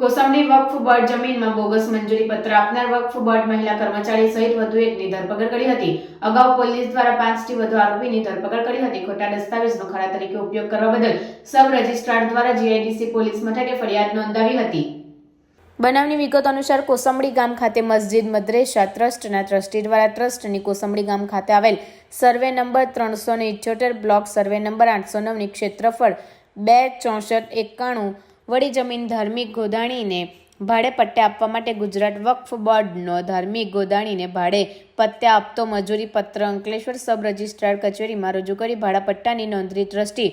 Kosambadi Waqf board જમીનમાં bogus મંજૂરી પત્ર આપનાર વક્ફ બોર્ડ મહિલા કર્મચારી સહિત વધુ એકની ધરપકડ કરી હતી। અગાઉ પોલીસ દ્વારા 5થી વધુ આરોપીની ધરપકડ કરી હતી। ખોટા દસ્તાવેજનો ખરા તરીકે ઉપયોગ કરવા બદલ સબ રજિસ્ટ્રાર દ્વારા જીઆઈડીસી પોલીસ મથકે ફરિયાદ નોંધાવી હતી। બનાવની વિગત અનુસાર કોસંબડી ગામ ખાતે મસ્જિદ મદ્રેસા ટ્રસ્ટના ટ્રસ્ટી દ્વારા ટ્રસ્ટની કોસંબડી ગામ ખાતે આવેલ survey number 378 block survey number 809ની ક્ષેત્રફળ 26491 વડી જમીન ધાર્મિક ગોદાણીને ભાડે પટ્ટે આપવા માટે ગુજરાત વક્ફ બોર્ડનો ધાર્મિક ગોદાણીને ભાડે પટ્ટે આપતો મજૂરી પત્ર અંકલેશ્વર સબ રજિસ્ટ્રાર કચેરીમાં રજૂ કરી ભાડાપટ્ટાની નોંધણી ટ્રસ્ટી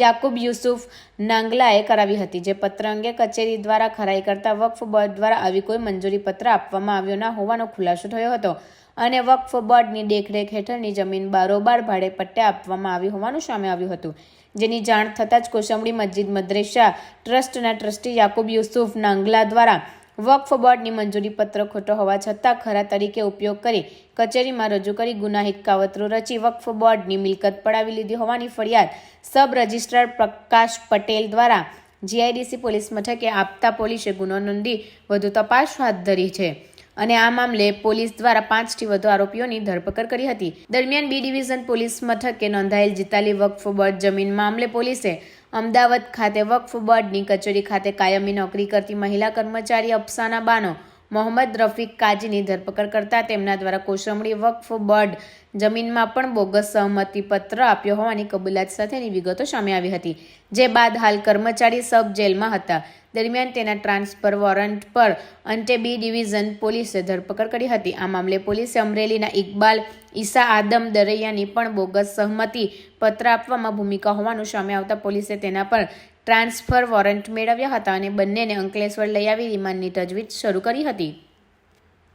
યાકુબ યુસુફ નાંગલાએ કરાવી હતી। જે પત્ર અંગે કચેરી દ્વારા ખરાઈ કરતા વક્ફ બોર્ડ દ્વારા આવી કોઈ મંજૂરી પત્ર આપવામાં આવ્યો ન હોવાનો ખુલાસો થયો હતો અને વક્ફ બોર્ડની દેખરેખ હેઠળની જમીન બારોબાર ભાડે પટ્ટે આપવામાં આવી હોવાનું સામે આવ્યું હતું। જેની જાણ થતાં જ કોસંબડી મસ્જિદ મદ્રેસા ટ્રસ્ટના ટ્રસ્ટી યાકુબ યુસુફ નાંગલા દ્વારા વક્ફ બોર્ડની મંજૂરી પત્ર ખોટો હોવા છતાં ખરા તરીકે ઉપયોગ કરી કચેરીમાં રજૂ કરી ગુનાહિત કાવતરું રચી વક્ફ બોર્ડની મિલકત પડાવી લીધી હોવાની ફરિયાદ સબ રજિસ્ટ્રાર પ્રકાશ પટેલ દ્વારા જીઆઈડીસી પોલીસ મથકે આપતા પોલીસે ગુનો નોંધી વધુ તપાસ હાથ ધરી છે અને આ મામલે પોલીસ દ્વારા 5થી વધુ આરોપીઓની ધરપકડ કરી હતી। દરમિયાન બી ડિવિઝન પોલીસ મથકે નોંધાયેલ જીતાલી વક્ફ બોર્ડ જમીન મામલે પોલીસે અમદાવાદ ખાતે વક્ફ બોર્ડની કચેરી ખાતે કાયમી નોકરી કરતી મહિલા કર્મચારી અફસાના બાનો મોહમ્મદ રફીક કાજીની ધરપકડ કરતા તેમના દ્વારા કોસંબડી વક્ફ બોર્ડ જમીનમાં પણ બોગસ સહમતિ પત્ર આપ્યો હોવાની કબૂલાત સાથેની વિગતો સામે આવી હતી। જે બાદ હાલ કર્મચારી સબ જેલમાં હતા। દરમિયાન તેના ટ્રાન્સફર વોરંટ પર અંતે બી ડિવિઝન પોલીસે ધરપકડ કરી હતી। આ મામલે પોલીસે અમરેલીના ઇકબાલ ઈસા આદમ દરૈયાની પણ બોગસ સહમતિ પત્ર આપવામાં ભૂમિકા હોવાનું સામે આવતા પોલીસે તેના પર ટ્રાન્સફર વોરંટ મેળવ્યા હતા અને બંનેને અંકલેશ્વર લઈ આવી રિમાન્ડની તજવીજ શરૂ કરી હતી।